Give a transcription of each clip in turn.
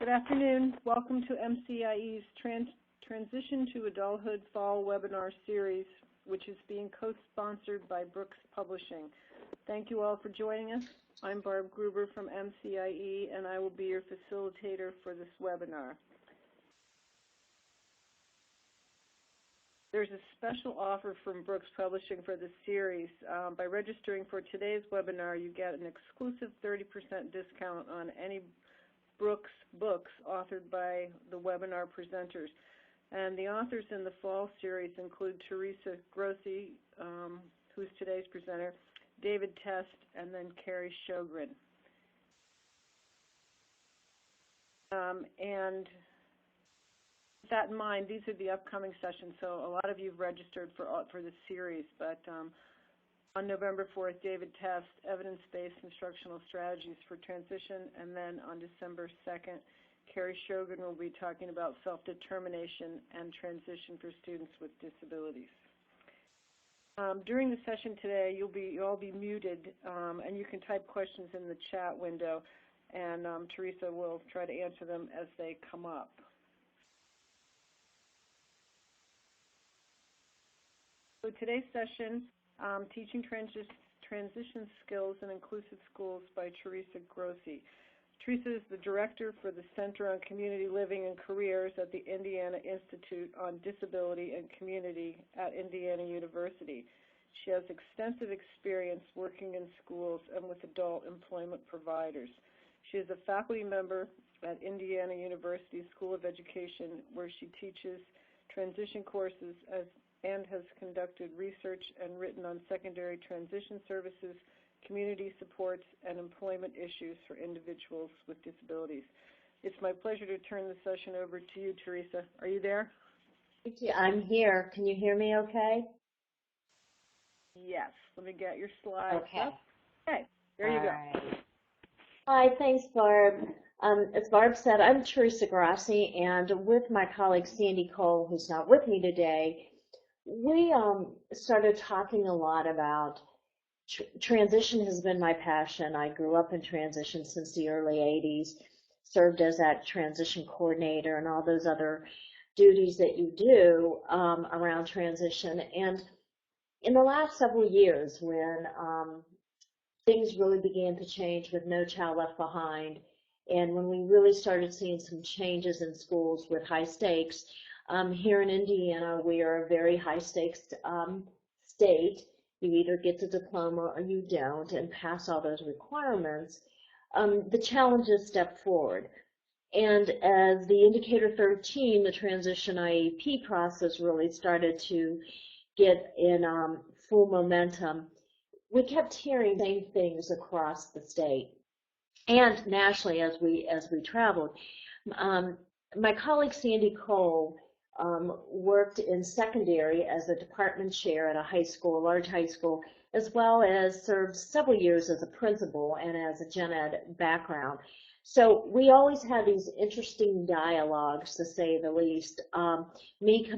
Good afternoon. Welcome to MCIE's Transition to Adulthood Fall Webinar Series, which is being co-sponsored by Brooks Publishing. Thank you all for joining us. I'm Barb Gruber from MCIE, and I will be your facilitator for this webinar. There's a special offer from Brooks Publishing for this series. By registering for today's webinar, you get an exclusive 30% discount on any Brooks books authored by the webinar presenters. And the authors in the fall series include Teresa Grossi, who's today's presenter, David Test, and then Carrie Sjogren. And with that in mind, these are the upcoming sessions. So a lot of you have registered for this series, but on November 4th, David Test, Evidence-Based Instructional Strategies for Transition, and then on December 2nd, Carrie Sjogren will be talking about self-determination and transition for students with disabilities. During the session today, you'll all be muted, and you can type questions in the chat window, and Teresa will try to answer them as they come up. So today's session, Teaching Transition Skills in Inclusive Schools by Teresa Grossi. Teresa is the director for the Center on Community Living and Careers at the Indiana Institute on Disability and Community at Indiana University. She has extensive experience working in schools and with adult employment providers. She is a faculty member at Indiana University School of Education, where she teaches transition courses and has conducted research and written on secondary transition services, community supports, and employment issues for individuals with disabilities. It's my pleasure to turn the session over to you, Teresa. Are you there? Thank you. I'm here. Can you hear me okay? Yes. Let me get your slides up. Okay. There you go. Right. Hi. Thanks, Barb. As Barb said, I'm Teresa Grossi, and with my colleague Sandy Cole, who's not with me today, we started talking a lot about transition. Has been my passion. I grew up in transition since the early 80s, served as that transition coordinator and all those other duties that you do around transition. And in the last several years, when things really began to change with No Child Left Behind, and when we really started seeing some changes in schools with high stakes, here in Indiana, we are a very high-stakes state. You either get the diploma or you don't and pass all those requirements. The challenges step forward. And as the Indicator 13, the transition IEP process really started to get in full momentum, we kept hearing the same things across the state and nationally as we traveled. My colleague Sandy Cole worked in secondary as a department chair at a high school, a large high school, as well as served several years as a principal and as a gen ed background. So we always had these interesting dialogues, to say the least. Me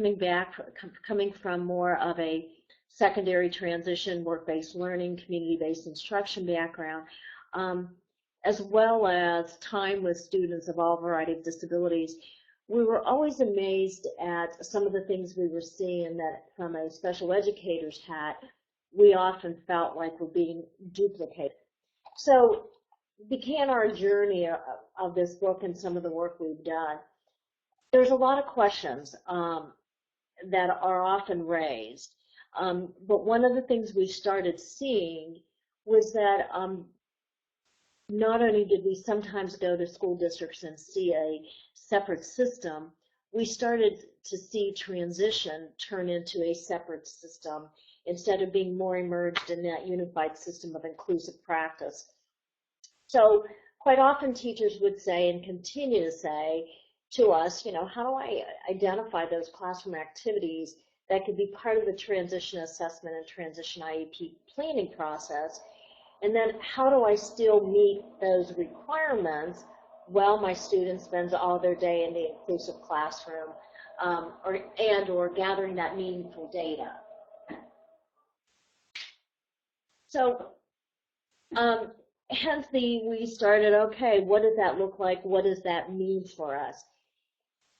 coming from more of a secondary transition, work-based learning, community-based instruction background, as well as time with students of all variety of disabilities. We were always amazed at some of the things we were seeing that from a special educator's hat, we often felt like were being duplicated. So began our journey of this book and some of the work we've done. There's a lot of questions that are often raised, but one of the things we started seeing was that not only did we sometimes go to school districts and see a separate system, we started to see transition turn into a separate system instead of being more immersed in that unified system of inclusive practice. So quite often teachers would say and continue to say to us, you know, how do I identify those classroom activities that could be part of the transition assessment and transition IEP planning process? And then how do I still meet those requirements while my student spends all their day in the inclusive classroom or gathering that meaningful data? So hence we started, okay, what does that look like? What does that mean for us?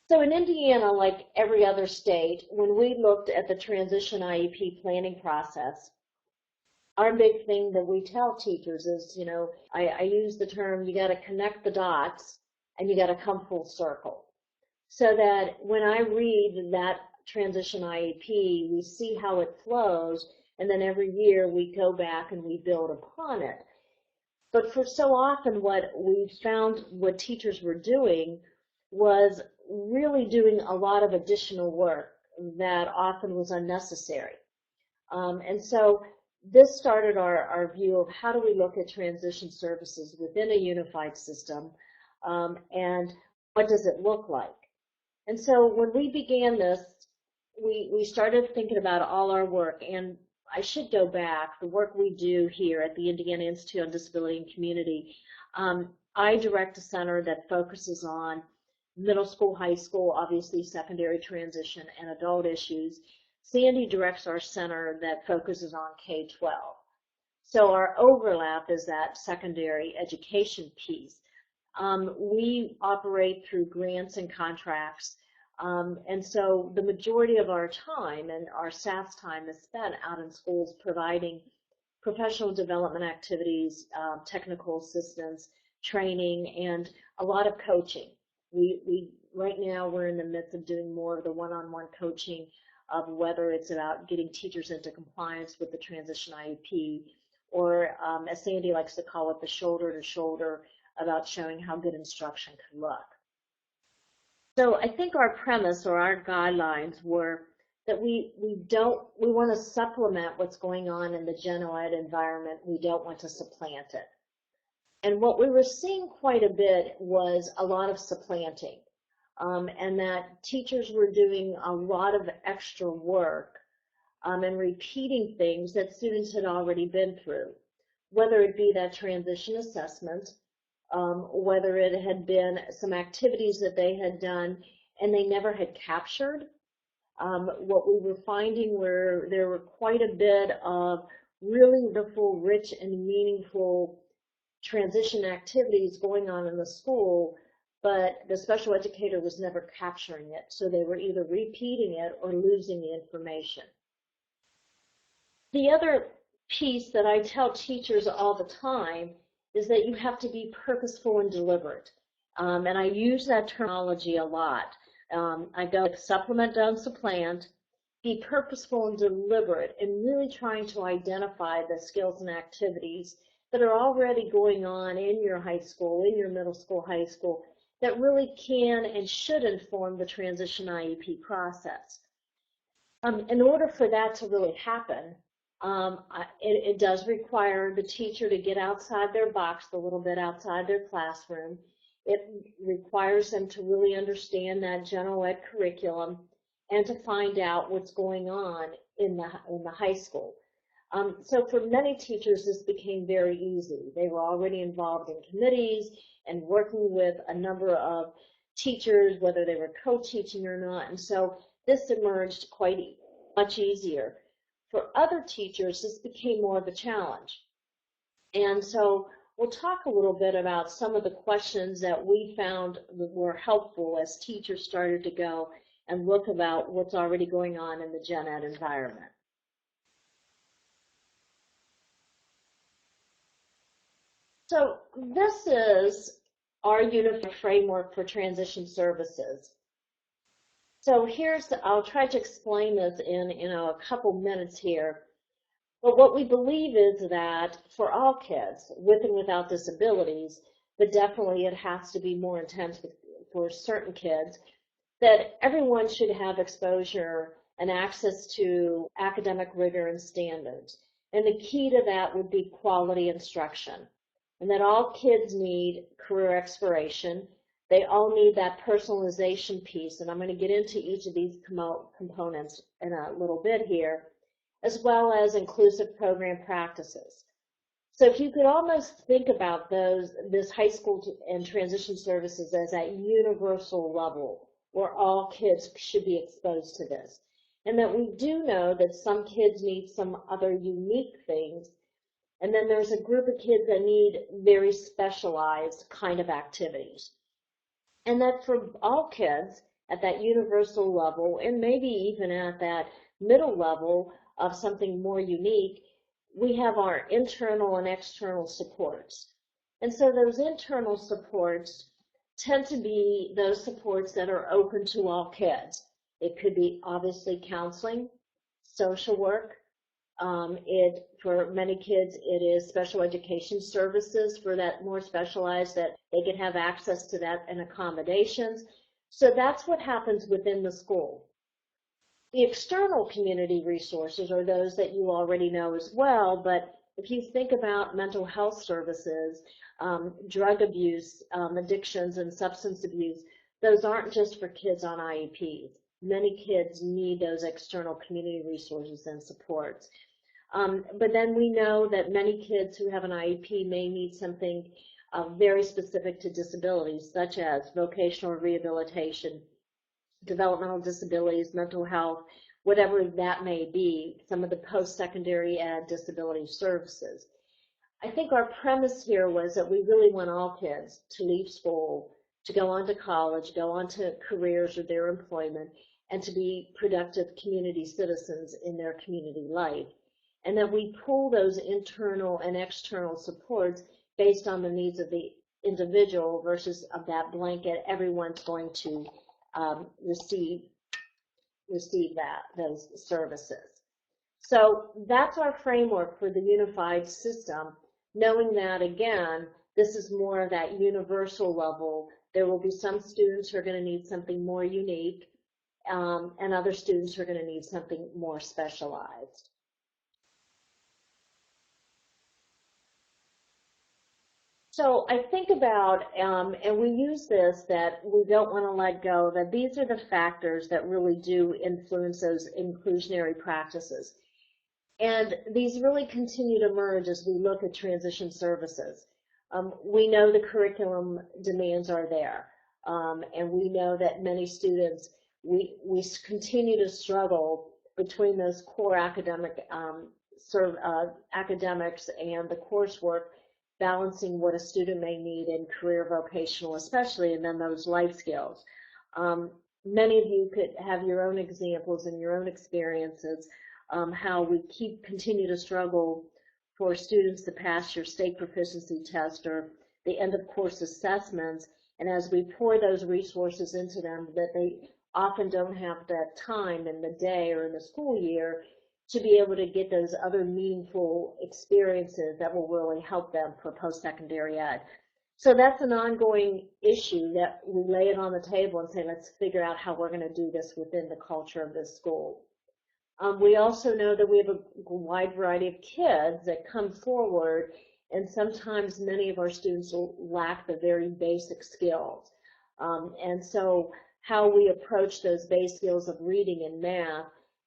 So in Indiana, like every other state, when we looked at the transition IEP planning process, our big thing that we tell teachers is, I use the term, you got to connect the dots and you got to come full circle. So that when I read that transition IEP, we see how it flows, and then every year we go back and we build upon it. But for so often what we found what teachers were doing was really doing a lot of additional work that often was unnecessary. And so this started our view of how do we look at transition services within a unified system, and what does it look like? And so when we began this, we started thinking about all our work, and I should go back, the work we do here at the Indiana Institute on Disability and Community. I direct a center that focuses on middle school, high school, obviously secondary transition, and adult issues. Sandy directs our center that focuses on K-12. So our overlap is that secondary education piece. We operate through grants and contracts, and so the majority of our time and our staff's time is spent out in schools providing professional development activities, technical assistance, training, and a lot of coaching. Right now we're in the midst of doing more of the one-on-one coaching of whether it's about getting teachers into compliance with the transition IEP, or as Sandy likes to call it, the shoulder-to-shoulder about showing how good instruction can look. So I think our premise or our guidelines were that we want to supplement what's going on in the general ed environment. We don't want to supplant it. And what we were seeing quite a bit was a lot of supplanting, and that teachers were doing a lot of extra work and repeating things that students had already been through, whether it be that transition assessment, whether it had been some activities that they had done and they never had captured. What we were finding were there were quite a bit of really the full, rich and meaningful transition activities going on in the school, but the special educator was never capturing it. So they were either repeating it or losing the information. The other piece that I tell teachers all the time is that you have to be purposeful and deliberate. And I use that terminology a lot. I go supplement, don't supplant, be purposeful and deliberate, and really trying to identify the skills and activities that are already going on in your high school, in your middle school, high school, that really can and should inform the transition IEP process. In order for that to really happen, it does require the teacher to get outside their box a little bit, outside their classroom. It requires them to really understand that general ed curriculum and to find out what's going on in the high school. So for many teachers, this became very easy. They were already involved in committees and working with a number of teachers, whether they were co-teaching or not, and so this emerged quite much easier. For other teachers, this became more of a challenge. And so we'll talk a little bit about some of the questions that we found were helpful as teachers started to go and look about what's already going on in the gen ed environment. So this is our unified framework for transition services. So I'll try to explain this in a couple minutes here. But what we believe is that for all kids, with and without disabilities, but definitely it has to be more intense for certain kids, that everyone should have exposure and access to academic rigor and standards. And the key to that would be quality instruction. And that all kids need career exploration. They all need that personalization piece. And I'm going to get into each of these components in a little bit here, as well as inclusive program practices. So if you could almost think about this high school and transition services as that universal level where all kids should be exposed to this. And that we do know that some kids need some other unique things And then there's a group of kids that need very specialized kind of activities. And that for all kids at that universal level, and maybe even at that middle level of something more unique, we have our internal and external supports. And so those internal supports tend to be those supports that are open to all kids. It could be obviously counseling, social work. For many kids, it is special education services for that more specialized, that they can have access to that and accommodations. So that's what happens within the school. The external community resources are those that you already know as well, but if you think about mental health services, drug abuse, addictions, and substance abuse, those aren't just for kids on IEPs. Many kids need those external community resources and supports. But then we know that many kids who have an IEP may need something very specific to disabilities, such as vocational rehabilitation, developmental disabilities, mental health, whatever that may be, some of the post-secondary ed disability services. I think our premise here was that we really want all kids to leave school, to go on to college, go on to careers or their employment, and to be productive community citizens in their community life. And that we pull those internal and external supports based on the needs of the individual versus of that blanket, everyone's going to receive those services. So that's our framework for the unified system, knowing that, again, this is more of that universal level. There will be some students who are going to need something more unique, and other students who are going to need something more specialized. So I think about, and we use this, that we don't want to let go, that these are the factors that really do influence those inclusionary practices. And these really continue to merge as we look at transition services. We know the curriculum demands are there, and we know that many students, we continue to struggle between those core academics and the coursework, balancing what a student may need in career vocational especially, and then those life skills. Many of you could have your own examples and your own experiences, how we continue to struggle for students to pass your state proficiency test or the end of course assessments, and as we pour those resources into them, that they often don't have that time in the day or in the school year to be able to get those other meaningful experiences that will really help them for post-secondary ed. So that's an ongoing issue that we lay it on the table and say, let's figure out how we're going to do this within the culture of this school. We also know that we have a wide variety of kids that come forward, and sometimes many of our students will lack the very basic skills. And so how we approach those base skills of reading and math,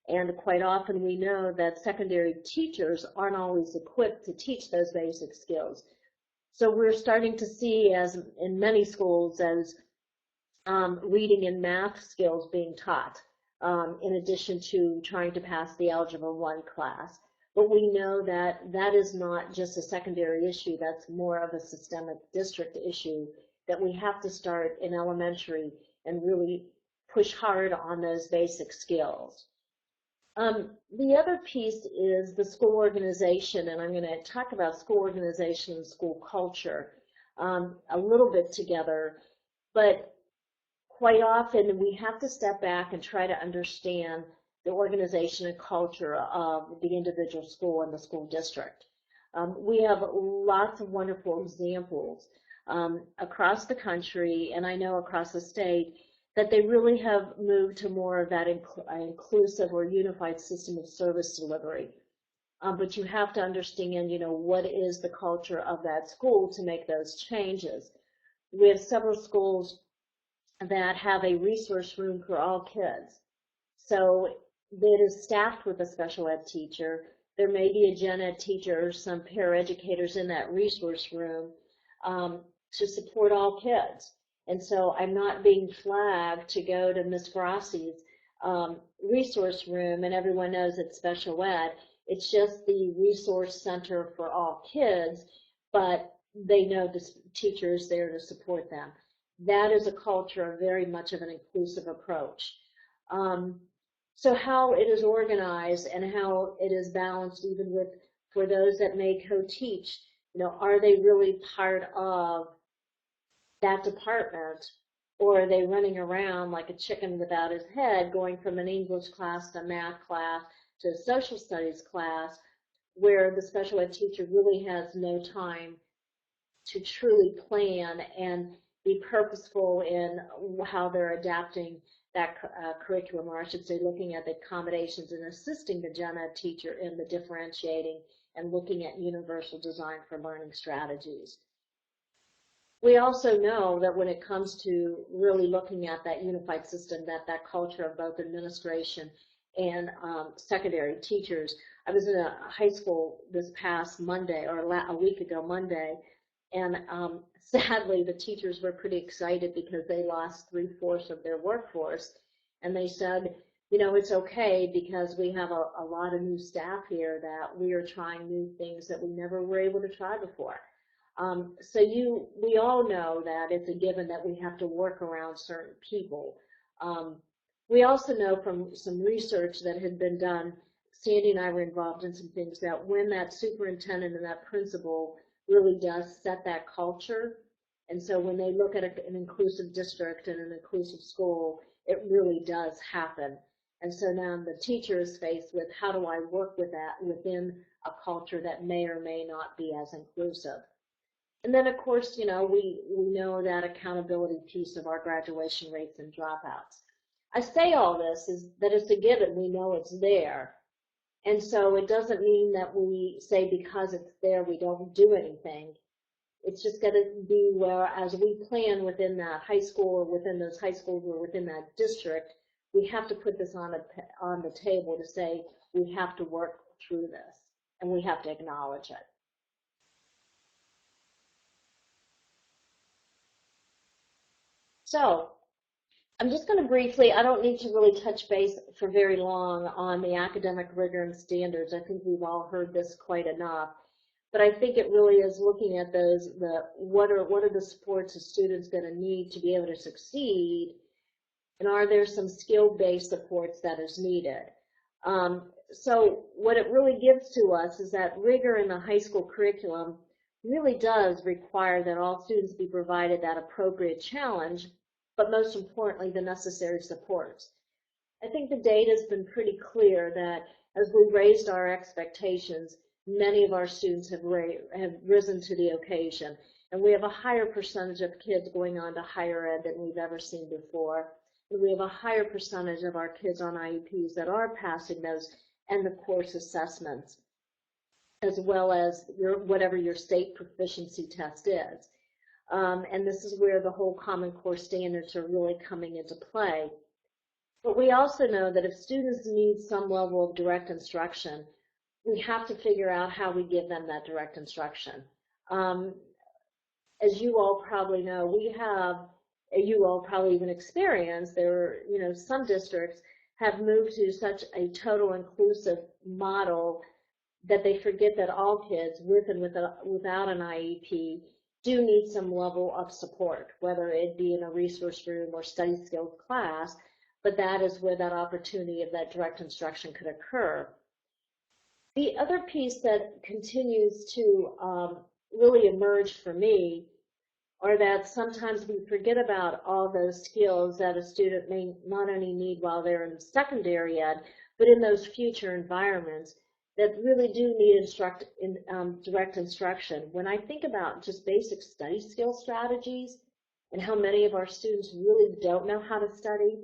and quite often we know that secondary teachers aren't always equipped to teach those basic skills. So we're starting to see, as in many schools, as reading and math skills being taught, in addition to trying to pass the Algebra 1 class. But we know that that is not just a secondary issue, that's more of a systemic district issue, that we have to start in elementary and really push hard on those basic skills. The other piece is the school organization, and I'm going to talk about school organization and school culture a little bit together, but quite often we have to step back and try to understand the organization and culture of the individual school and the school district. We have lots of wonderful examples across the country, and I know across the state, that they really have moved to more of that inclusive or unified system of service delivery. But you have to understand, what is the culture of that school to make those changes. We have several schools that have a resource room for all kids. So it is staffed with a special ed teacher. There may be a gen ed teacher or some paraeducators in that resource room to support all kids. And so I'm not being flagged to go to Miss Grossi's resource room, and everyone knows it's special ed. It's just the resource center for all kids, but they know the teacher is there to support them. That is a culture of very much of an inclusive approach. Um, so how it is organized and how it is balanced even with, for those that may co-teach, are they really part of that department, or are they running around like a chicken without his head, going from an English class to a math class to a social studies class, where the special ed teacher really has no time to truly plan and be purposeful in how they're adapting that curriculum, or I should say looking at the accommodations and assisting the gen ed teacher in the differentiating and looking at universal design for learning strategies. We also know that when it comes to really looking at that unified system, that culture of both administration and secondary teachers. I was in a high school this past Monday, or a week ago Monday, and sadly the teachers were pretty excited because they lost 3/4 of their workforce. And they said, it's okay because we have a lot of new staff here that we are trying new things that we never were able to try before. We all know that it's a given that we have to work around certain people. We also know from some research that had been done, Sandy and I were involved in some things, that when that superintendent and that principal really does set that culture, and so when they look at an inclusive district and an inclusive school, it really does happen. And so now the teacher is faced with, how do I work with that within a culture that may or may not be as inclusive? And then, of course, we know that accountability piece of our graduation rates and dropouts. I say all this is that it's a given. We know it's there. And so it doesn't mean that we say because it's there we don't do anything. It's just going to be where, as we plan within that high school or within those high schools or within that district, we have to put this on the table to say we have to work through this and we have to acknowledge it. So I'm just going to briefly, I don't need to really touch base for very long on the academic rigor and standards. I think we've all heard this quite enough. But I think it really is looking at those, what are the supports a student's going to need to be able to succeed, and are there some skill-based supports that is needed. So what it really gives to us is that rigor in the high school curriculum really does require that all students be provided that appropriate challenge, but most importantly, the necessary supports. I think the data has been pretty clear that as we raised our expectations, many of our students have risen to the occasion. And we have a higher percentage of kids going on to higher ed than we've ever seen before. And we have a higher percentage of our kids on IEPs that are passing those end of course assessments, as well as whatever your state proficiency test is. And this is where the whole Common Core standards are really coming into play. But we also know that if students need some level of direct instruction, we have to figure out how we give them that direct instruction. As you all probably know, you all probably even experienced, some districts have moved to such a total inclusive model that they forget that all kids, with and without an IEP, do need some level of support, whether it be in a resource room or study skills class, but that is where that opportunity of that direct instruction could occur. The other piece that continues to really emerge for me are that sometimes we forget about all those skills that a student may not only need while they're in secondary ed, but in those future environments that really do need direct instruction. When I think about just basic study skill strategies and how many of our students really don't know how to study,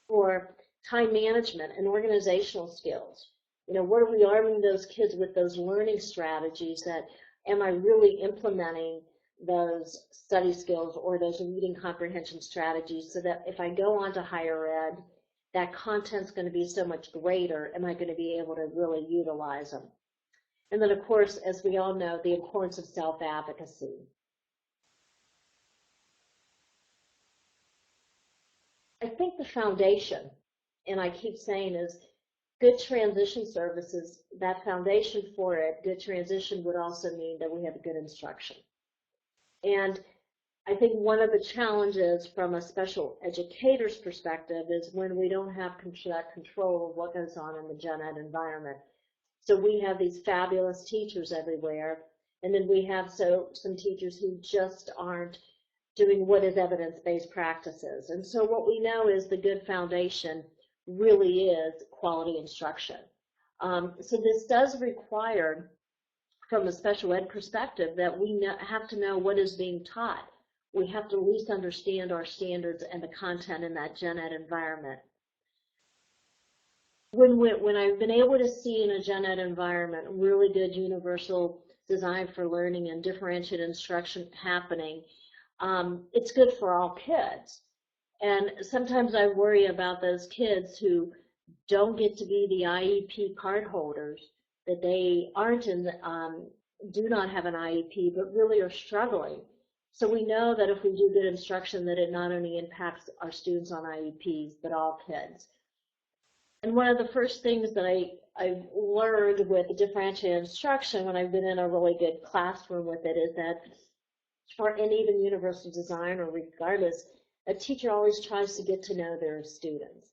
or time management and organizational skills, what are we arming those kids with, those learning strategies that, am I really implementing those study skills or those reading comprehension strategies so that if I go on to higher ed, that content's going to be so much greater, am I going to be able to really utilize them? And then, of course, as we all know, the importance of self-advocacy. I think the foundation, and I keep saying, is good transition services, that foundation for it, good transition would also mean that we have good instruction. And I think one of the challenges from a special educator's perspective is when we don't have that control of what goes on in the gen ed environment. So we have these fabulous teachers everywhere, and then we have some teachers who just aren't doing what is evidence-based practices. And so what we know is the good foundation really is quality instruction. So this does require, from a special ed perspective, that we have to know what is being taught. We have to at least understand our standards and the content in that gen ed environment. When I've been able to see in a gen ed environment really good universal design for learning and differentiated instruction happening, it's good for all kids. And sometimes I worry about those kids who don't get to be the IEP card holders, that they aren't do not have an IEP, but really are struggling. So we know that if we do good instruction, that it not only impacts our students on IEPs, but all kids. And one of the first things that I've learned with differentiated instruction when I've been in a really good classroom with it is that for any even universal design or regardless, a teacher always tries to get to know their students.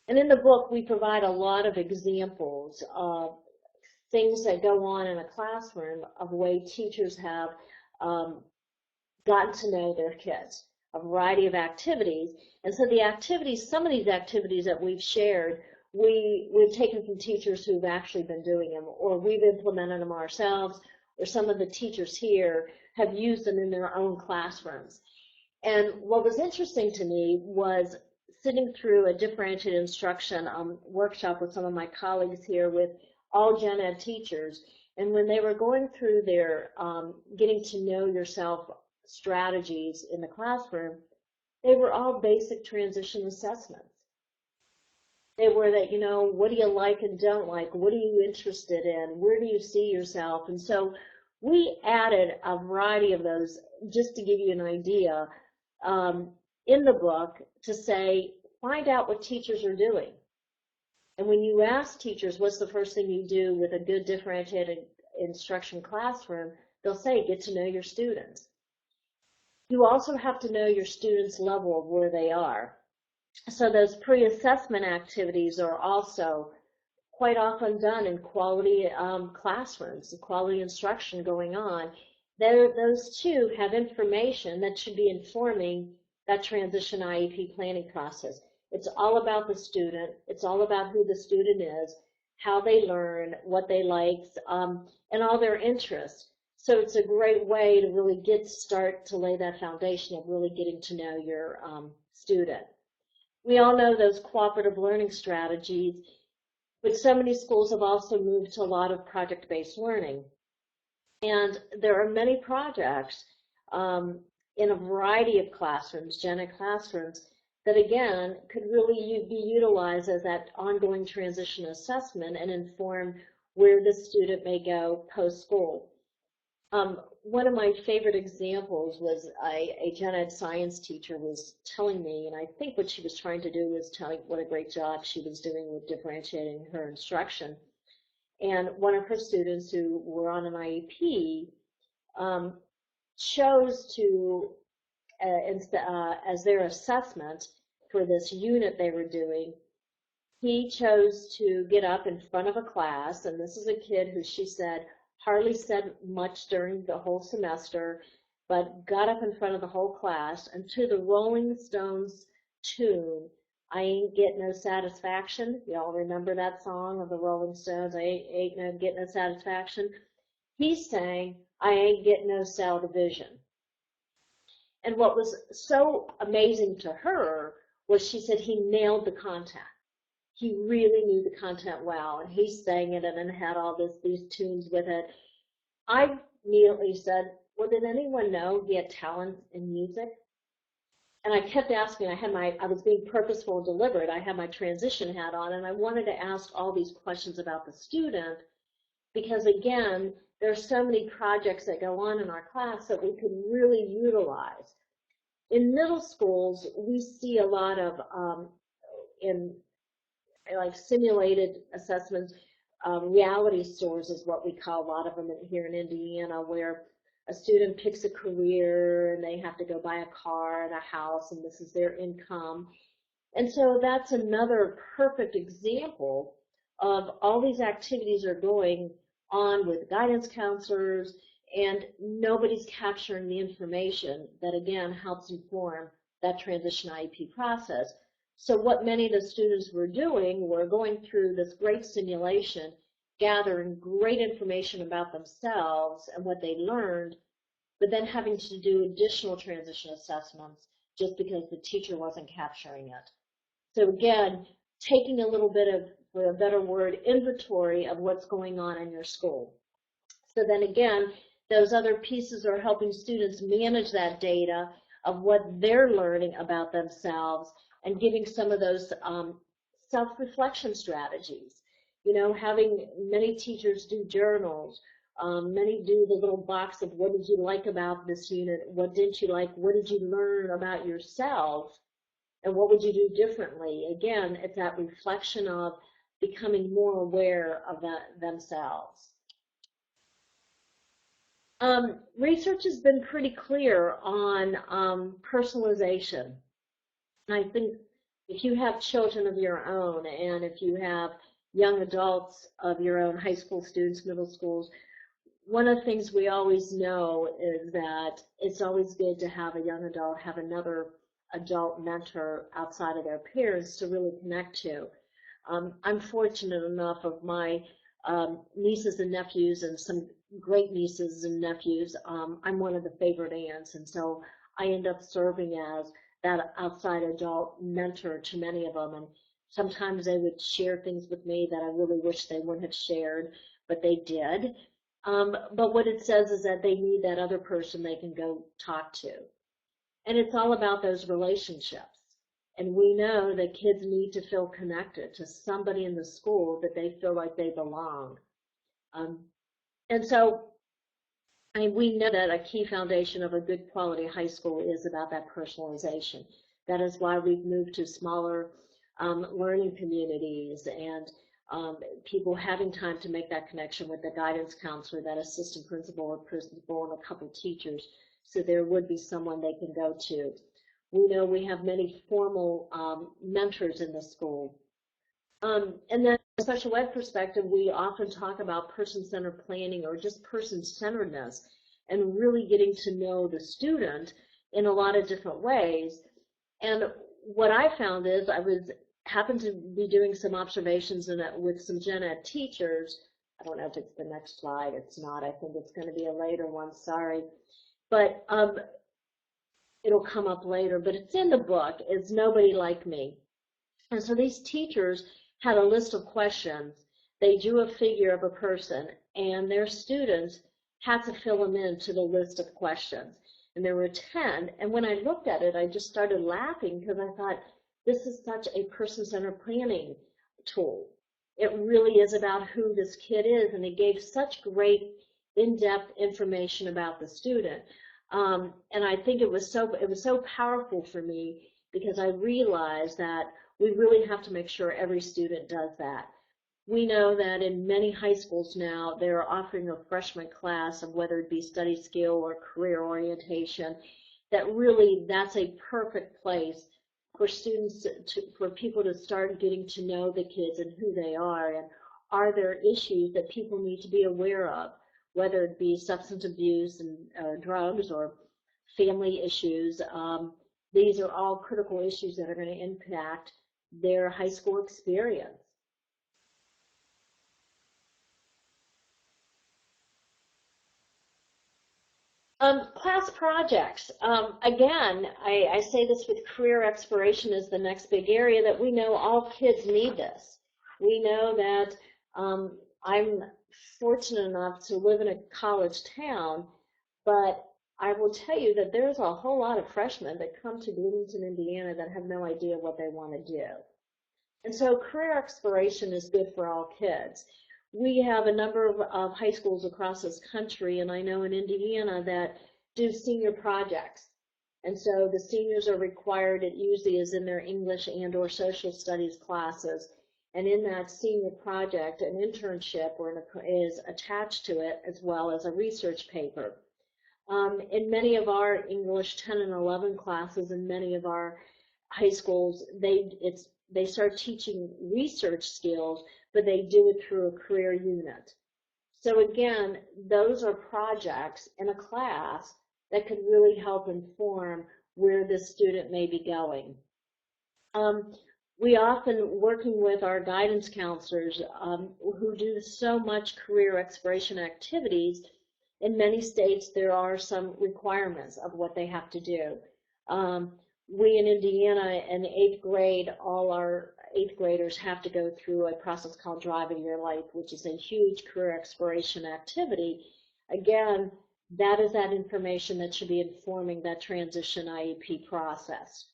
And in the book, we provide a lot of examples of things that go on in a classroom of the way teachers have gotten to know their kids, a variety of activities. And so the activities, some of these activities that we've shared, we've taken from teachers who've actually been doing them, or we've implemented them ourselves, or some of the teachers here have used them in their own classrooms. And what was interesting to me was sitting through a differentiated instruction workshop with some of my colleagues here with all gen ed teachers, and when they were going through their getting to know yourself strategies in the classroom, they were all basic transition assessments. They were that, you know, what do you like and don't like? What are you interested in? Where do you see yourself? And so we added a variety of those just to give you an idea in the book to say, find out what teachers are doing. And when you ask teachers, what's the first thing you do with a good differentiated instruction classroom, they'll say, get to know your students. You also have to know your students' level of where they are. So those pre-assessment activities are also quite often done in quality classrooms, quality instruction going on. Those two have information that should be informing that transition IEP planning process. It's all about the student. It's all about who the student is, how they learn, what they like, and all their interests. So it's a great way to really start to lay that foundation of really getting to know your student. We all know those cooperative learning strategies, but so many schools have also moved to a lot of project-based learning. And there are many projects in a variety of classrooms, gen ed classrooms, that again could really be utilized as that ongoing transition assessment and inform where the student may go post-school. One of my favorite examples was a gen ed science teacher was telling me, and I think what she was trying to do was telling what a great job she was doing with differentiating her instruction. And one of her students who were on an IEP chose to, as their assessment for this unit they were doing, he chose to get up in front of a class, and this is a kid who she said hardly said much during the whole semester, but got up in front of the whole class, and to the Rolling Stones tune, I Ain't Get No Satisfaction. Y'all remember that song of the Rolling Stones, I ain't no get no satisfaction? He sang, I ain't get no cell division. And what was so amazing to her was she said he nailed the content. He really knew the content well, and he sang it and then had all these tunes with it. I immediately said, well, did anyone know he had talent in music? And I kept asking, I was being purposeful and deliberate. I had my transition hat on, and I wanted to ask all these questions about the student because, again, there are so many projects that go on in our class that we could really utilize. In middle schools, we see a lot of, in like simulated assessments. Reality stores is what we call a lot of them here in Indiana, where a student picks a career and they have to go buy a car and a house, and this is their income. And so that's another perfect example of all these activities are going on with guidance counselors, and nobody's capturing the information that, again, helps inform that transition IEP process. So what many of the students were doing were going through this great simulation, gathering great information about themselves and what they learned, but then having to do additional transition assessments just because the teacher wasn't capturing it. So again, taking a little bit of, for a better word, inventory of what's going on in your school. So then again, those other pieces are helping students manage that data of what they're learning about themselves and giving some of those self-reflection strategies. You know, having many teachers do journals, many do the little box of what did you like about this unit, what didn't you like, what did you learn about yourself, and what would you do differently? Again, it's that reflection of becoming more aware of themselves. Research has been pretty clear on personalization. And I think if you have children of your own, and if you have young adults of your own, high school students, middle schools, one of the things we always know is that it's always good to have a young adult have another adult mentor outside of their parents to really connect to. I'm fortunate enough of my nieces and nephews, and some great nieces and nephews. I'm one of the favorite aunts, and so I end up serving as that outside adult mentor to many of them. And sometimes they would share things with me that I really wish they wouldn't have shared, but they did. But what it says is that they need that other person they can go talk to. And it's all about those relationships. And we know that kids need to feel connected to somebody in the school that they feel like they belong. And so we know that a key foundation of a good quality high school is about that personalization. That is why we've moved to smaller learning communities, and people having time to make that connection with the guidance counselor, that assistant principal or principal, and a couple teachers, so there would be someone they can go to. We know we have many formal mentors in the school. And then from a special ed perspective, we often talk about person-centered planning, or just person-centeredness, and really getting to know the student in a lot of different ways. And what I found is I happened to be doing some observations with some gen ed teachers. I don't know if it's the next slide. It's not. I think it's going to be a later one. Sorry. But it'll come up later. But it's in the book. It's Nobody Like Me. And so these teachers had a list of questions. They drew a figure of a person, and their students had to fill them into the list of questions. And there were 10. And when I looked at it, I just started laughing because I thought, this is such a person-centered planning tool. It really is about who this kid is, and it gave such great in-depth information about the student. And I think it was so powerful for me, because I realized that we really have to make sure every student does that. We know that in many high schools now, they're offering a freshman class of whether it be study skill or career orientation, that really that's a perfect place for students, for people to start getting to know the kids and who they are, and are there issues that people need to be aware of, whether it be substance abuse and drugs, or family issues. These are all critical issues that are going to impact their high school experience. Class projects. Again, I say this with career exploration as the next big area, that we know all kids need this. We know that I'm fortunate enough to live in a college town, but I will tell you that there's a whole lot of freshmen that come to Bloomington, Indiana, that have no idea what they want to do. And so career exploration is good for all kids. We have a number of high schools across this country, and I know in Indiana, that do senior projects. And so the seniors are required, it usually is in their English and or social studies classes, and in that senior project, an internship is attached to it, as well as a research paper. In many of our English 10 and 11 classes, in many of our high schools, they start teaching research skills, but they do it through a career unit. So again, those are projects in a class that could really help inform where the student may be going. We often, working with our guidance counselors who do so much career exploration activities, in many states there are some requirements of what they have to do. We in Indiana in 8th grade, all our 8th graders have to go through a process called Driving Your Life, which is a huge career exploration activity. Again, that is that information that should be informing that transition IEP process.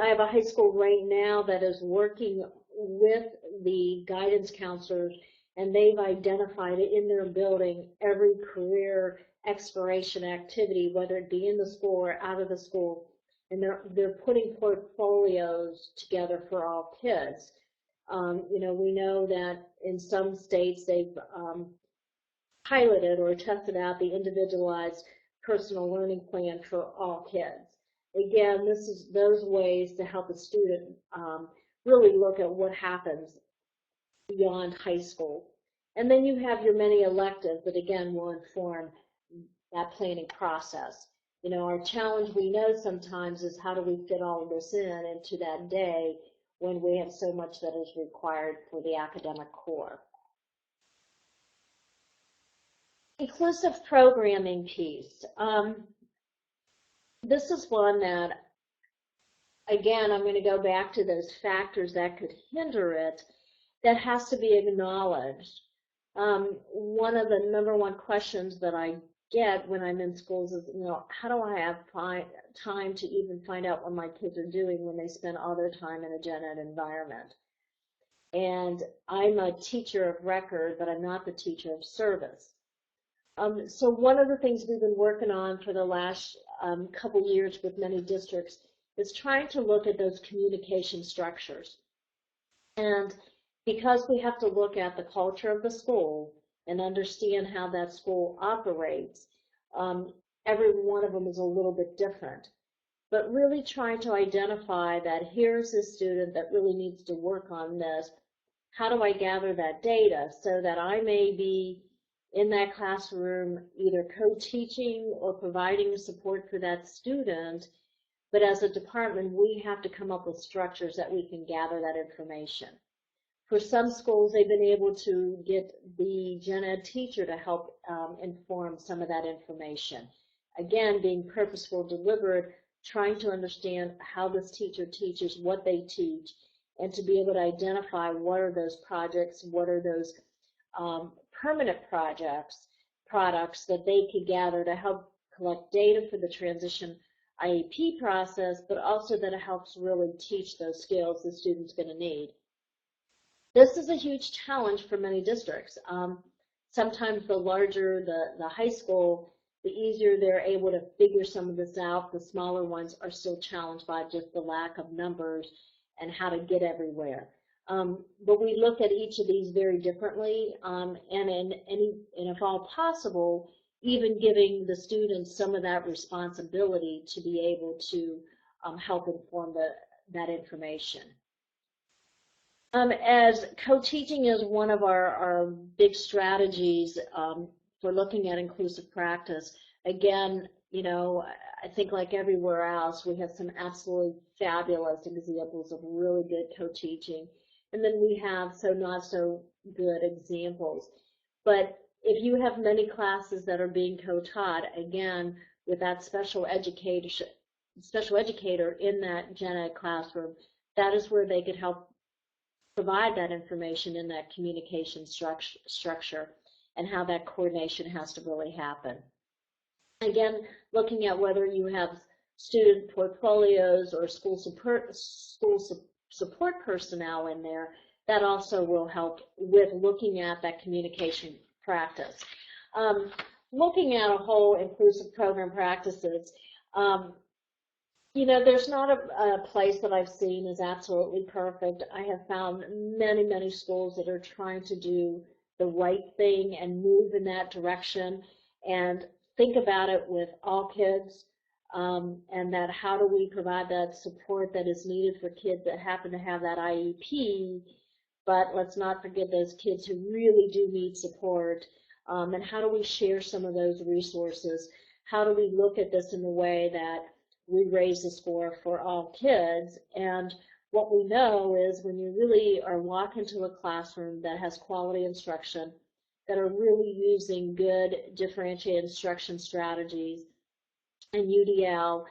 I have a high school right now that is working with the guidance counselors, and they've identified in their building every career exploration activity, whether it be in the school or out of the school, and they're putting portfolios together for all kids. We know that in some states they've piloted or tested out the individualized personal learning plan for all kids. Again, this is those ways to help a student really look at what happens beyond high school. And then you have your many electives that again will inform that planning process. Our challenge we know sometimes is how do we fit all of this into that day when we have so much that is required for the academic core. Inclusive programming piece. This is one that, again, I'm going to go back to those factors that could hinder it that has to be acknowledged. One of the #1 questions that I get when I'm in schools is, how do I have time to even find out what my kids are doing when they spend all their time in a gen ed environment? And I'm a teacher of record, but I'm not the teacher of service. So one of the things we've been working on for the last couple years with many districts is trying to look at those communication structures. And because we have to look at the culture of the school and understand how that school operates, every one of them is a little bit different. But really trying to identify that here's a student that really needs to work on this. How do I gather that data so that I may be in that classroom either co-teaching or providing support for that student, but as a department we have to come up with structures that we can gather that information. For some schools they've been able to get the gen ed teacher to help inform some of that information. Again, being purposeful, deliberate, trying to understand how this teacher teaches, what they teach, and to be able to identify what are those projects, what are those permanent products that they could gather to help collect data for the transition IEP process, but also that it helps really teach those skills the student's going to need. This is a huge challenge for many districts. Sometimes the larger the high school, the easier they're able to figure some of this out. The smaller ones are still challenged by just the lack of numbers and how to get everywhere. But we look at each of these very differently, and if all possible, even giving the students some of that responsibility to be able to help inform that information. As co-teaching is one of our big strategies for looking at inclusive practice, again, I think like everywhere else, we have some absolutely fabulous examples of really good co-teaching. And then we have not so good examples. But if you have many classes that are being co-taught, again, with that special educator in that gen ed classroom, that is where they could help provide that information in that communication structure and how that coordination has to really happen. Again, looking at whether you have student portfolios or school support personnel in there, that also will help with looking at that communication practice. Looking at a whole inclusive program practices, You know, there's not a place that I've seen is absolutely perfect. I have found many, many schools that are trying to do the right thing and move in that direction and think about it with all kids, and that how do we provide that support that is needed for kids that happen to have that IEP, but let's not forget those kids who really do need support, and how do we share some of those resources? How do we look at this in a way that we raise the score for all kids? And what we know is when you really are walking to a classroom that has quality instruction, that are really using good differentiated instruction strategies and UDL,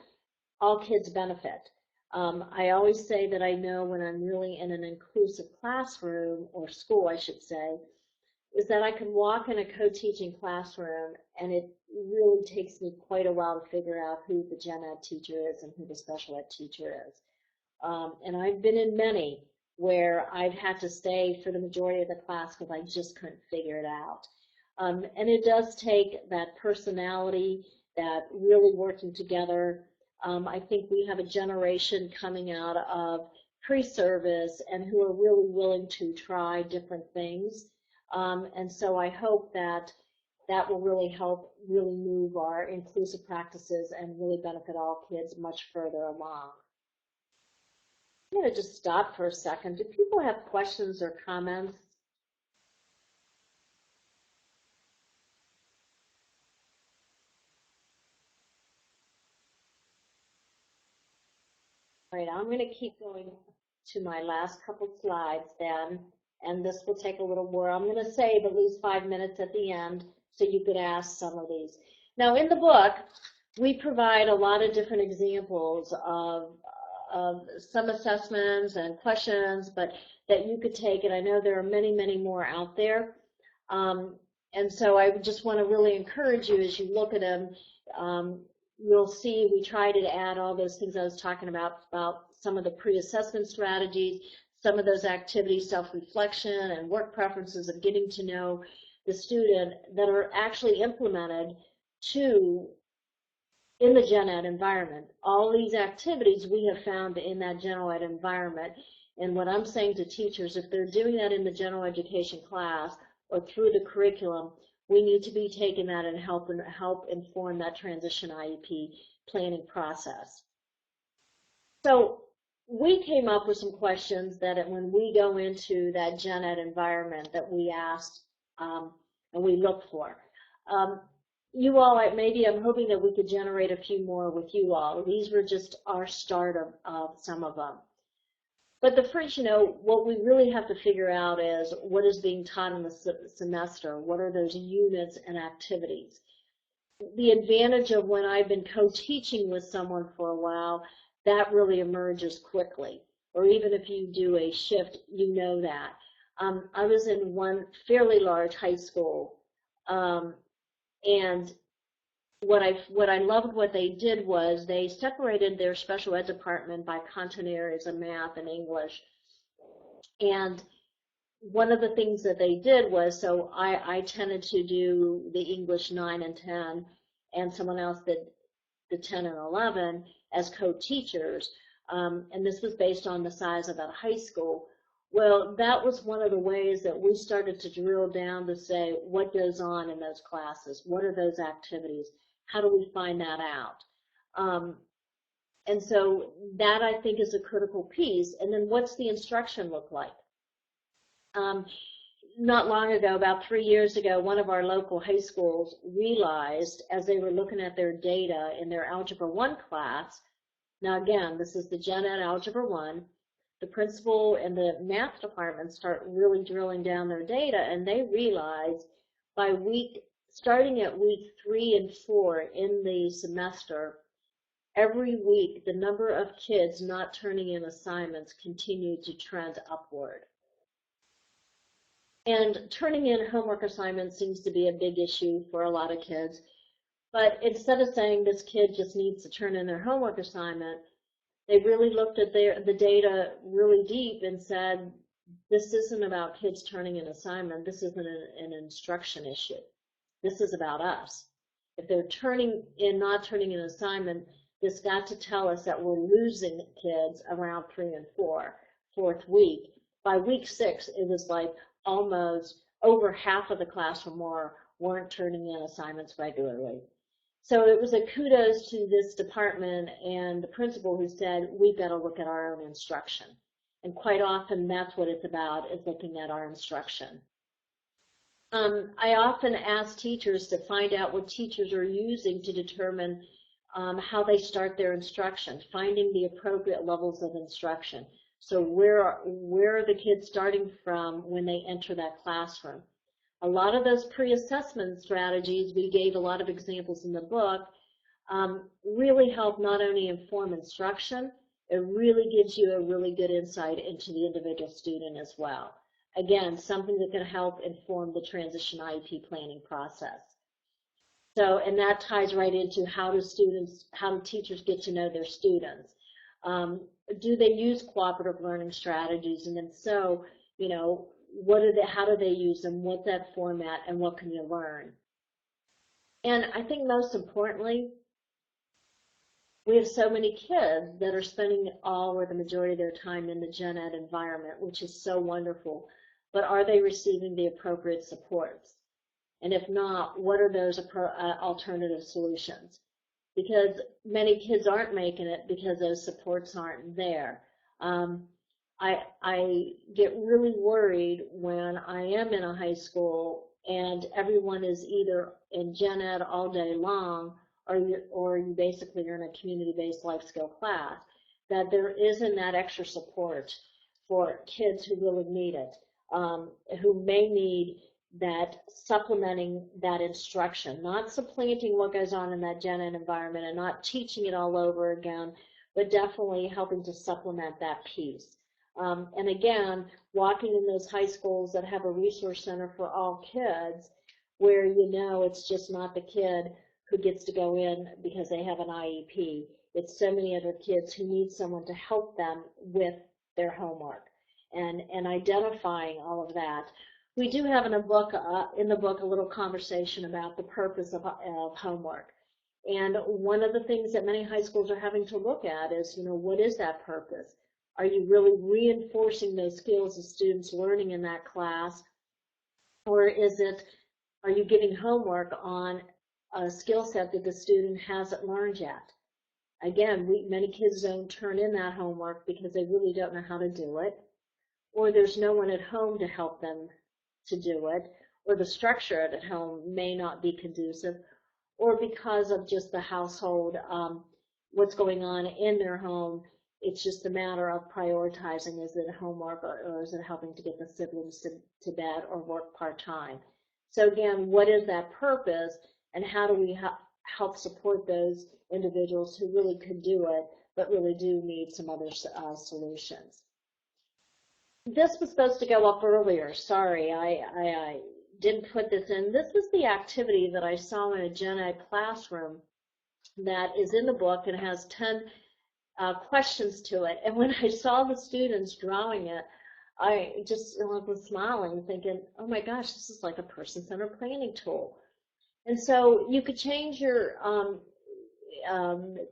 all kids benefit. I always say that I know when I'm really in an inclusive classroom, or school I should say, is that I can walk in a co-teaching classroom and it really takes me quite a while to figure out who the gen ed teacher is and who the special ed teacher is. And I've been in many where I've had to stay for the majority of the class because I just couldn't figure it out. And it does take that personality, that really working together. I think we have a generation coming out of pre-service and who are really willing to try different things. And so I hope that that will really help really move our inclusive practices and really benefit all kids much further along. I'm going to just stop for a second. Do people have questions or comments? All right, I'm going to keep going to my last couple slides then, and this will take a little more. I'm going to save at least 5 minutes at the end so you could ask some of these. Now, in the book, we provide a lot of different examples of some assessments and questions, but that you could take, and I know there are many, many more out there. And so I just want to really encourage you as you look at them. You'll see we try to add all those things I was talking about some of the pre-assessment strategies, some of those activities, self-reflection and work preferences of getting to know the student that are actually implemented in the gen ed environment. All these activities we have found in that general ed environment. And what I'm saying to teachers, if they're doing that in the general education class or through the curriculum, we need to be taking that and help inform that transition IEP planning process. So we came up with some questions that when we go into that gen ed environment that we asked and we look for. You all, maybe I'm hoping that we could generate a few more with you all. These were just our start of some of them. But the first, what we really have to figure out is what is being taught in the semester. What are those units and activities? The advantage of when I've been co-teaching with someone for a while, that really emerges quickly. Or even if you do a shift, you know that. I was in one fairly large high school, and what I loved what they did was they separated their special ed department by content areas of math and English. And one of the things that they did was, so I tended to do the English 9 and 10, and someone else did the 10 and 11 as co-teachers. And this was based on the size of that high school. Well, that was one of the ways that we started to drill down to say what goes on in those classes. What are those activities? How do we find that out? And so that, I think, is a critical piece. And then what's the instruction look like? Not long ago, about 3 years ago, one of our local high schools realized as they were looking at their data in their Algebra 1 class, now again, this is the Gen Ed Algebra 1, the principal and the math department start really drilling down their data, and they realized starting at week 3 and 4 in the semester, every week the number of kids not turning in assignments continued to trend upward. And turning in homework assignments seems to be a big issue for a lot of kids. But instead of saying this kid just needs to turn in their homework assignment, they really looked at the data really deep and said, this isn't about kids turning an assignment. This isn't an instruction issue. This is about us. If they're not turning an assignment, this got to tell us that we're losing kids around 3 and 4th week. By week 6, it was like almost over half of the class or more weren't turning in assignments regularly. So it was a kudos to this department and the principal who said, we've got to look at our own instruction. And quite often that's what it's about, is looking at our instruction. I often ask teachers to find out what teachers are using to determine how they start their instruction, finding the appropriate levels of instruction. So where are the kids starting from when they enter that classroom? A lot of those pre-assessment strategies, we gave a lot of examples in the book, really help not only inform instruction, it really gives you a really good insight into the individual student as well. Again, something that can help inform the transition IEP planning process. So, and that ties right into how do teachers get to know their students? Do they use cooperative learning strategies? And then so, you know, how do they use them? What's that format and what can you learn? And I think most importantly, we have so many kids that are spending all or the majority of their time in the gen ed environment, which is so wonderful. But are they receiving the appropriate supports? And if not, what are those alternative solutions? Because many kids aren't making it because those supports aren't there. I get really worried when I am in a high school and everyone is either in gen ed all day long, or you basically are in a community-based life skill class, that there isn't that extra support for kids who really need it, who may need that supplementing that instruction, not supplanting what goes on in that gen ed environment and not teaching it all over again, but definitely helping to supplement that piece. And again, walking in those high schools that have a resource center for all kids, where you know it's just not the kid who gets to go in because they have an IEP. It's so many other kids who need someone to help them with their homework and identifying all of that. We do have in the book a little conversation about the purpose of homework. And one of the things that many high schools are having to look at is, you know, what is that purpose? Are you really reinforcing those skills the students learning in that class? Or are you giving homework on a skill set that the student hasn't learned yet? Again, many kids don't turn in that homework because they really don't know how to do it, or there's no one at home to help them to do it, or the structure at home may not be conducive, or because of just the household, what's going on in their home, it's just a matter of prioritizing, is it homework or is it helping to get the siblings to bed or work part-time? So again, what is that purpose, and how do we help support those individuals who really could do it but really do need some other solutions? This was supposed to go up earlier. Sorry, I didn't put this in. This was the activity that I saw in a gen ed classroom that is in the book and has 10 questions to it. And when I saw the students drawing it, I just was smiling, thinking, oh my gosh, this is like a person-centered planning tool. And so you could change your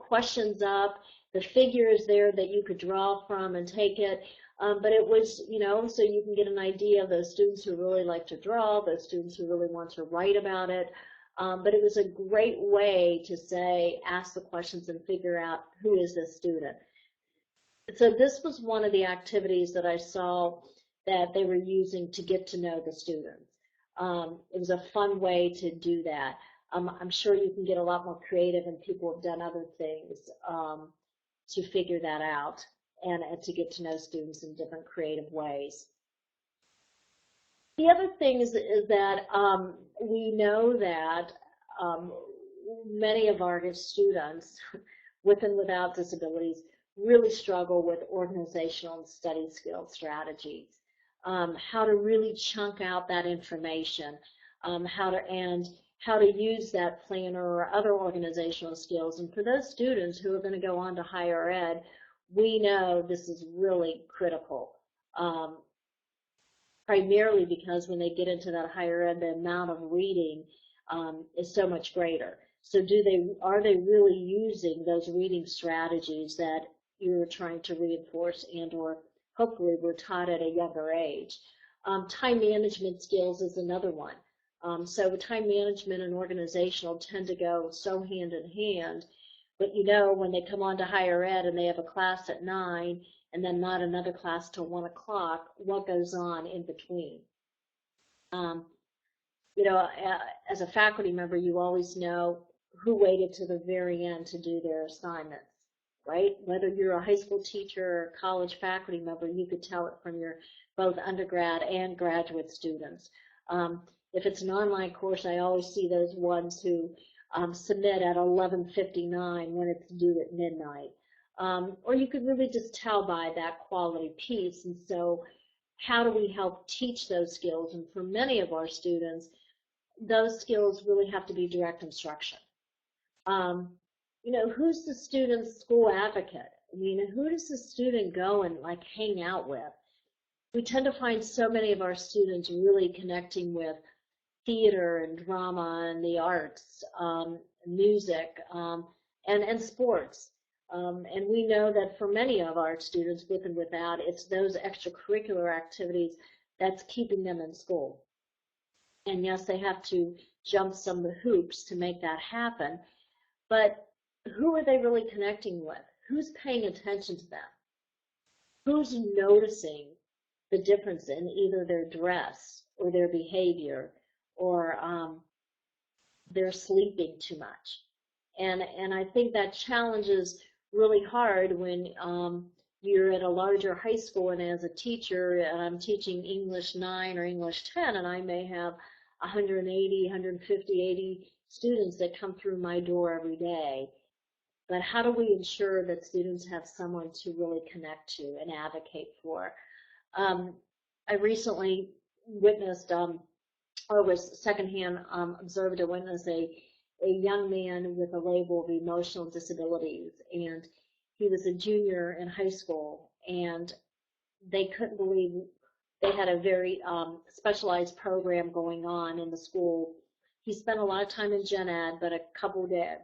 questions up. The figure is there that you could draw from and take it. But it was, you know, so you can get an idea of those students who really like to draw, those students who really want to write about it. But it was a great way to say, ask the questions and figure out who is this student. So this was one of the activities that I saw that they were using to get to know the students. It was a fun way to do that. I'm sure you can get a lot more creative, and people have done other things to figure that out and to get to know students in different creative ways. The other thing is that we know that many of our students, with and without disabilities, really struggle with organizational and study skill strategies. How to really chunk out that information, how to use that planner or other organizational skills. And for those students who are going to go on to higher ed, we know this is really critical, primarily because when they get into that higher ed, the amount of reading is so much greater. So are they really using those reading strategies that you're trying to reinforce and or hopefully were taught at a younger age? Time management skills is another one. So time management and organizational tend to go so hand in hand, but when they come on to higher ed and they have a class at 9 and then not another class till 1 o'clock, what goes on in between? Um, as a faculty member, you always know who waited to the very end to do their assignments, right? Whether you're a high school teacher or college faculty member, you could tell it from your both undergrad and graduate students. If it's an online course, I always see those ones who submit at 11:59 when it's due at midnight. Or you could really just tell by that quality piece. And so how do we help teach those skills? And for many of our students, those skills really have to be direct instruction. Who's the student's school advocate? I mean, who does the student go and like hang out with? We tend to find so many of our students really connecting with theater and drama and the arts, music, and sports. And we know that for many of our students, with and without, it's those extracurricular activities that's keeping them in school. And yes, they have to jump some of the hoops to make that happen. But who are they really connecting with? Who's paying attention to them? Who's noticing the difference in either their dress or their behavior or they're sleeping too much? And I think that challenge is really hard when you're at a larger high school, and as a teacher, and I'm teaching English 9 or English 10, and I may have 180, 150, 80 students that come through my door every day. But how do we ensure that students have someone to really connect to and advocate for? I recently witnessed, or was secondhand observed and witnessed a young man with a label of emotional disabilities, and he was a junior in high school, and they couldn't believe they had a very specialized program going on in the school. He spent a lot of time in gen ed, but a couple of days,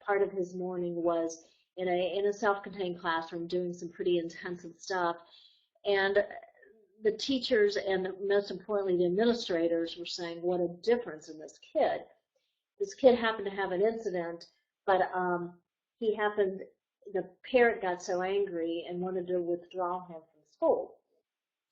part of his morning was in a self-contained classroom doing some pretty intensive stuff. And the teachers and most importantly the administrators were saying what a difference in this kid. This kid happened to have an incident, but the parent got so angry and wanted to withdraw him from school.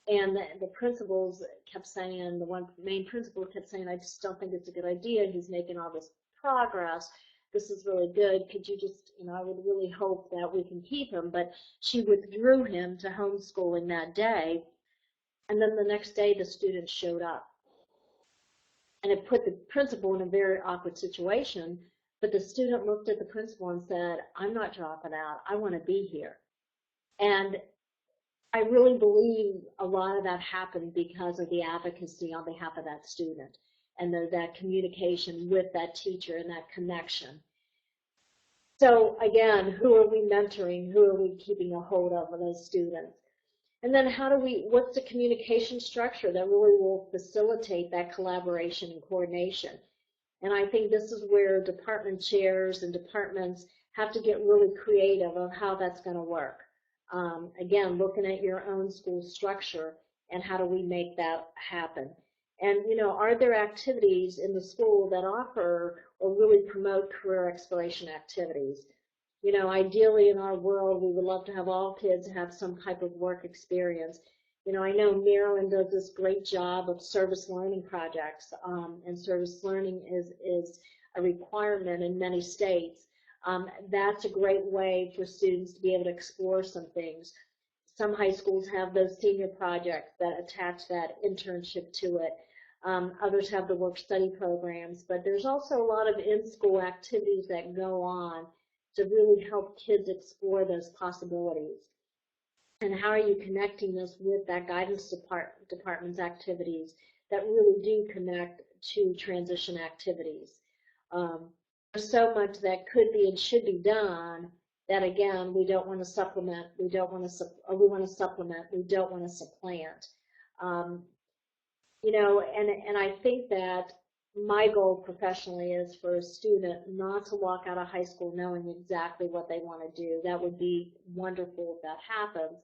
And the principals kept saying, the one main principal kept saying, I just don't think it's a good idea. He's making all this progress. This is really good. Could you just, I would really hope that we can keep him. But she withdrew him to homeschooling that day. And then the next day, the student showed up. And it put the principal in a very awkward situation. But the student looked at the principal and said, I'm not dropping out. I want to be here. And I really believe a lot of that happened because of the advocacy on behalf of that student and that communication with that teacher and that connection. So again, who are we mentoring? Who are we keeping a hold of those students? And then what's the communication structure that really will facilitate that collaboration and coordination? And I think this is where department chairs and departments have to get really creative on how that's going to work. Again, looking at your own school structure and how do we make that happen. And, are there activities in the school that offer or really promote career exploration activities? Ideally in our world, we would love to have all kids have some type of work experience. I know Maryland does this great job of service learning projects, and service learning is a requirement in many states. That's a great way for students to be able to explore some things. Some high schools have those senior projects that attach that internship to it. Others have the work-study programs, but there's also a lot of in-school activities that go on to really help kids explore those possibilities. And how are you connecting this with that guidance department's activities that really do connect to transition activities? There's so much that could be and should be done that, again, we don't want to supplement, we want to supplement, we don't want to supplant. And I think that my goal professionally is for a student not to walk out of high school knowing exactly what they want to do. That would be wonderful if that happens.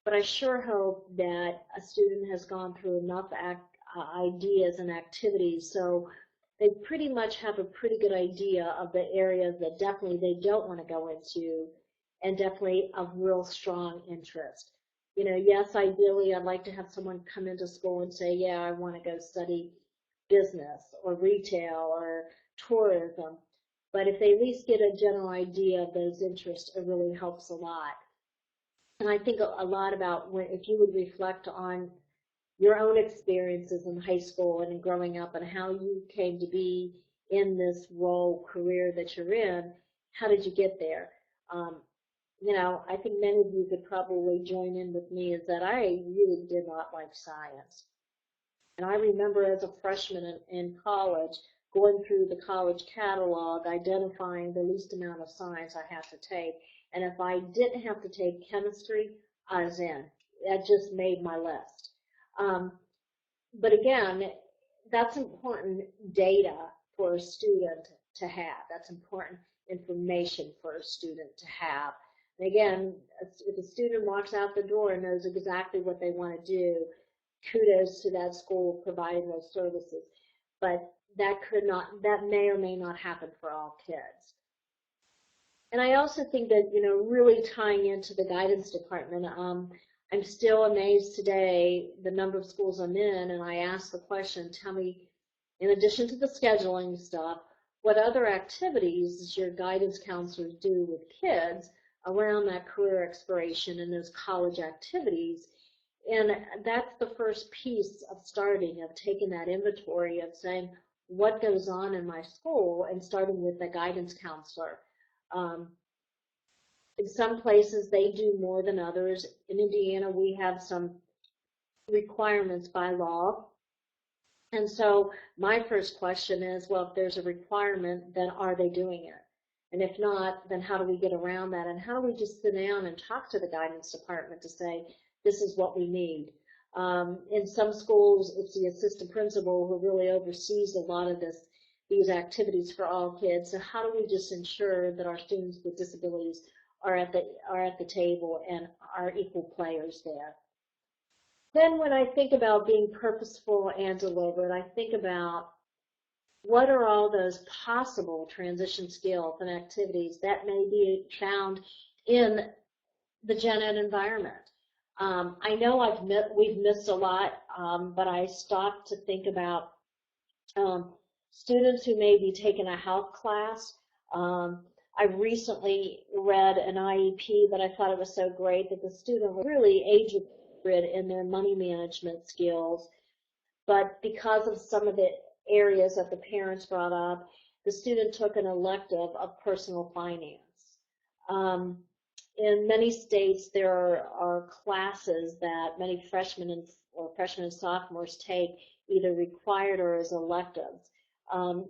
But I sure hope that a student has gone through enough ideas and activities so they pretty much have a pretty good idea of the areas that definitely they don't want to go into and definitely of real strong interest. You know, yes, ideally I'd like to have someone come into school and say, yeah, I want to go study business or retail or tourism. But if they at least get a general idea of those interests, it really helps a lot. And I think a lot about if you would reflect on your own experiences in high school and in growing up and how you came to be in this role, career that you're in, how did you get there? Um, you know, I think many of you could probably join in with me is that I really did not like science. And I remember as a freshman in college going through the college catalog, identifying the least amount of science I had to take. And if I didn't have to take chemistry, I was in. That just made my list. Um, but again, that's important data for a student to have. That's important information for a student to have. And again, if a student walks out the door and knows exactly what they want to do, kudos to that school providing those services. But that may or may not happen for all kids. And I also think that, you know, really tying into the guidance department, I'm still amazed today the number of schools I'm in, and I ask the question, tell me, in addition to the scheduling stuff, what other activities does your guidance counselors do with kids around that career exploration and those college activities? And that's the first piece of starting, of taking that inventory of saying, what goes on in my school, and starting with the guidance counselor. Um, in some places, they do more than others. In Indiana, we have some requirements by law. And so my first question is, well, if there's a requirement, then are they doing it? And if not, then how do we get around that? And how do we just sit down and talk to the guidance department to say, this is what we need? In some schools, it's the assistant principal who really oversees a lot of these activities for all kids. So how do we just ensure that our students with disabilities are at the table and are equal players there? Then when I think about being purposeful and deliberate, I think about what are all those possible transition skills and activities that may be found in the gen ed environment. I know we've missed a lot, but I stopped to think about students who may be taking a health class. I recently read an IEP that I thought it was so great that the student was really age appropriate in their money management skills, but because of some of the areas that the parents brought up, the student took an elective of personal finance. In many states, there are classes that many freshmen and sophomores take, either required or as electives.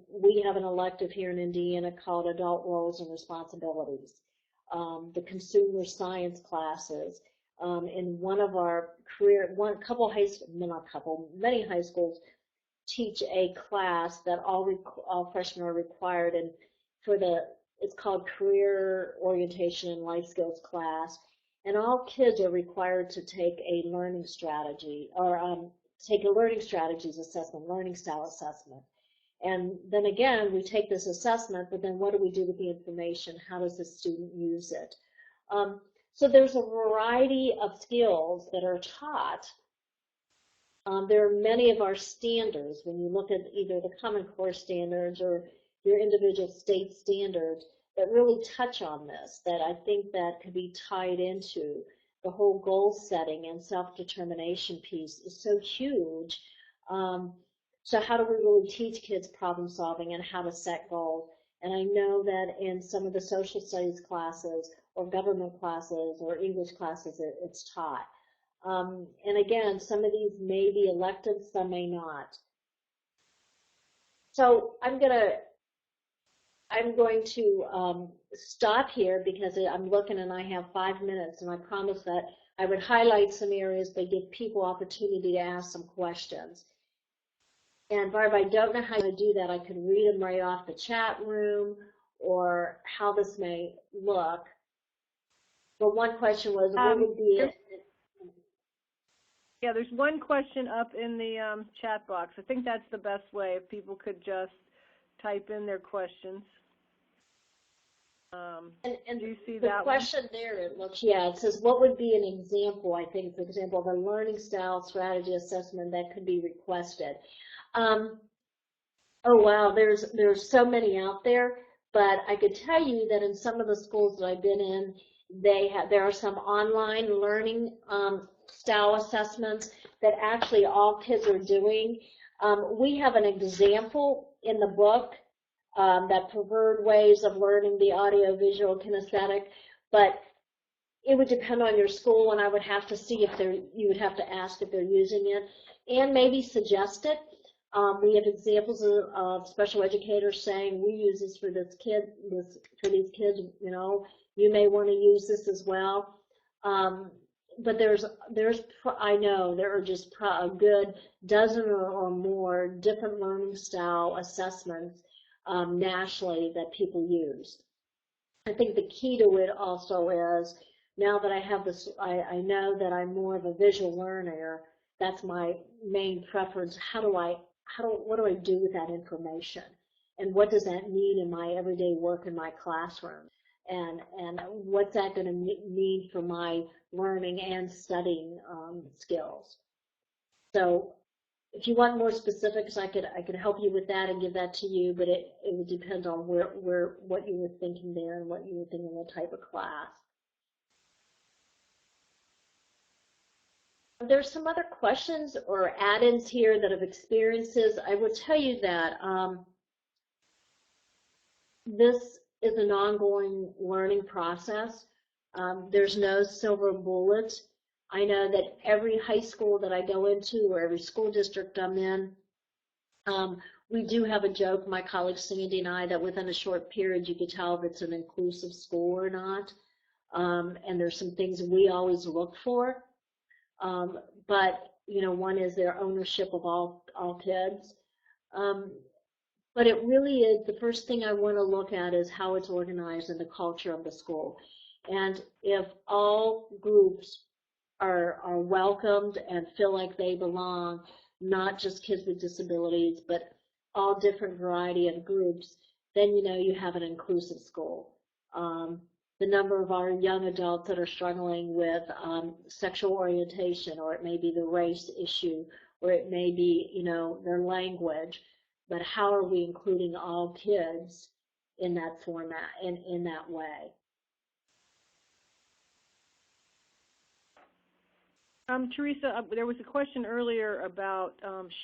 We have an elective here in Indiana called Adult Roles and Responsibilities. The consumer science classes. In one of our many high schools teach a class that all freshmen are required, and it's called Career Orientation and Life Skills class, and all kids are required to take a learning strategy or take a learning strategies assessment, learning style assessment. And then again, we take this assessment, but then what do we do with the information? How does the student use it? So there's a variety of skills that are taught. There are many of our standards, when you look at either the Common Core standards or your individual state standards, that really touch on this, that I think that could be tied into the whole goal setting and self-determination piece is so huge. So how do we really teach kids problem solving and how to set goals? And I know that in some of the social studies classes or government classes or English classes, it's taught. And again, some of these may be elective, some may not. So I'm going to stop here because I'm looking and I have 5 minutes, and I promised that I would highlight some areas but give people opportunity to ask some questions. And Barb, I don't know how to do that. I could read them right off the chat room or how this may look. But one question was, what would be it? Yeah, there's one question up in the chat box. I think that's the best way, if people could just type in their questions. And do you see the that question one? there, it looks, yeah, it says, what would be an example, I think, for example, of a learning style strategy assessment that could be requested? Oh wow, there's so many out there, but I could tell you that in some of the schools that I've been in, there are some online learning style assessments that actually all kids are doing. We have an example in the book that preferred ways of learning the audio, visual, kinesthetic, but it would depend on your school, and I would have to see if you would have to ask if they're using it, and maybe suggest it. We have examples of special educators saying, we use this for for these kids, you know, you may want to use this as well. But I know there are just a good dozen or more different learning style assessments nationally that people use. I think the key to it also is, now that I have this, I know that I'm more of a visual learner. That's my main preference. What do I do with that information? And what does that mean in my everyday work in my classroom? And what's that going to mean for my learning and studying skills? So if you want more specifics, I could help you with that and give that to you, but it would depend on what you were thinking there and what you were thinking, what type of class. There's some other questions or add-ins here that have experiences. I will tell you that this is an ongoing learning process. There's no silver bullet. I know that every high school that I go into or every school district I'm in, we do have a joke, my colleague Sandy and I, that within a short period you could tell if it's an inclusive school or not. And there's some things we always look for. But, you know, one is their ownership of all kids. But it really is, the first thing I want to look at is how it's organized and the culture of the school. And if all groups are welcomed and feel like they belong, not just kids with disabilities, but all different variety of groups, then you know you have an inclusive school. The number of our young adults that are struggling with sexual orientation, or it may be the race issue, or it may be, you know, their language, but how are we including all kids in that format and in that way? Teresa, there was a question earlier about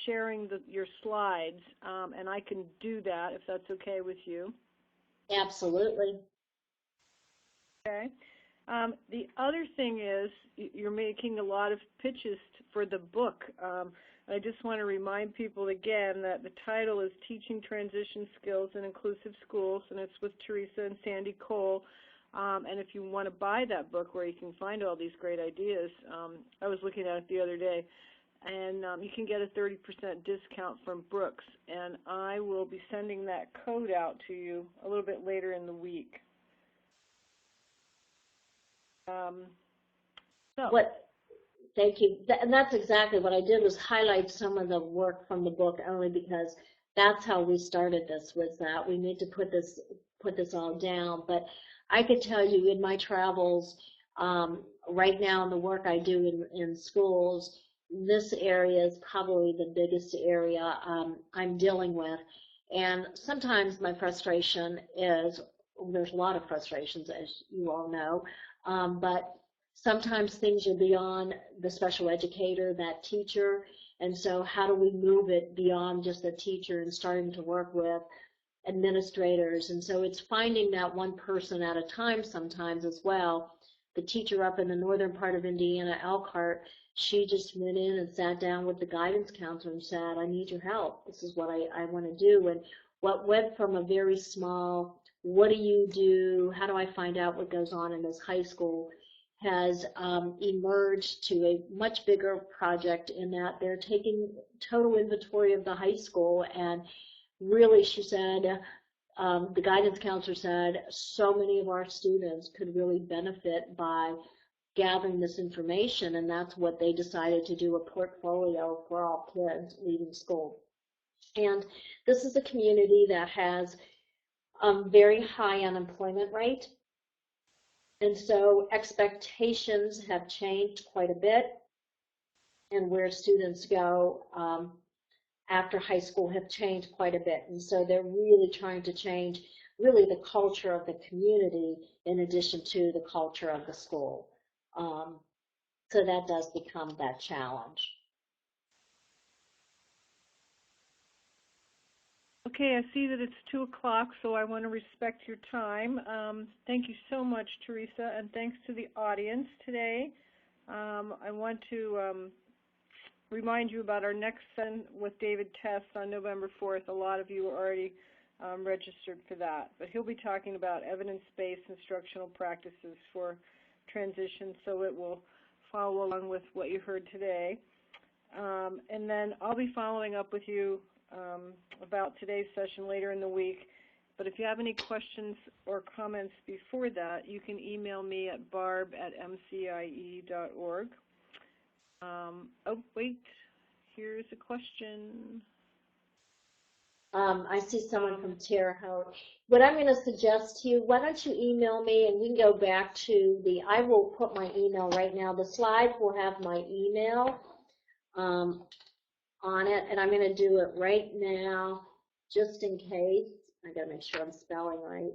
sharing your slides, and I can do that if that's okay with you. Absolutely. Okay. The other thing is you're making a lot of pitches for the book. I just want to remind people again that the title is Teaching Transition Skills in Inclusive Schools, and it's with Teresa and Sandy Cole. And if you want to buy that book where you can find all these great ideas, I was looking at it the other day, and you can get a 30% discount from Brooks, and I will be sending that code out to you a little bit later in the week. Thank you. And that's exactly what I did, was highlight some of the work from the book, only because that's how we started this, was that we need to put this all down. But I could tell you in my travels, right now in the work I do in schools, this area is probably the biggest area I'm dealing with. And sometimes my frustration is, there's a lot of frustrations, as you all know, but sometimes things are beyond the special educator, that teacher, and so how do we move it beyond just the teacher and starting to work with administrators? And so it's finding that one person at a time sometimes as well. The teacher up in the northern part of Indiana, Elkhart, she just went in and sat down with the guidance counselor and said, I need your help. This is what I want to do. And what went from a very small, what do you do? How do I find out what goes on in this high school? has emerged to a much bigger project in that they're taking total inventory of the high school, and really, she said, the guidance counselor said, so many of our students could really benefit by gathering this information, and that's what they decided to do, a portfolio for all kids leaving school. And this is a community that has very high unemployment rate, and so expectations have changed quite a bit, and where students go after high school have changed quite a bit. And so they're really trying to change really the culture of the community in addition to the culture of the school. So that does become that challenge. Okay, I see that it's 2 o'clock, so I want to respect your time. Thank you so much, Teresa, and thanks to the audience today. I want to remind you about our next session with David Tess on November 4th. A lot of you are already registered for that, but he'll be talking about evidence-based instructional practices for transition, so it will follow along with what you heard today. And then I'll be following up with you about today's session later in the week. But if you have any questions or comments before that, you can email me at barb@mcie.org. Oh, wait, here's a question. I see someone from Terre Haute. What I'm going to suggest to you, why don't you email me and we can go back to I will put my email right now. The slides will have my email on it, and I'm going to do it right now just in case. I got to make sure I'm spelling right.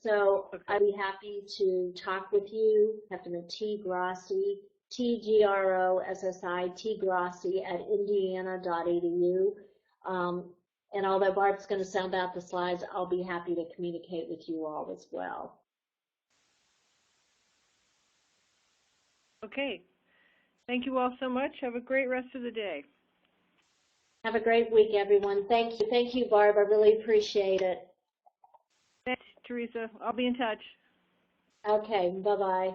So okay. I'd be happy to talk with you. Have to know T. Grossi, TGROSSI, T. Grossi at indiana.edu. And although Barb's going to send out the slides, I'll be happy to communicate with you all as well. Okay. Thank you all so much. Have a great rest of the day. Have a great week, everyone. Thank you. Thank you, Barb. I really appreciate it. Thanks, Teresa. I'll be in touch. Okay. Bye-bye.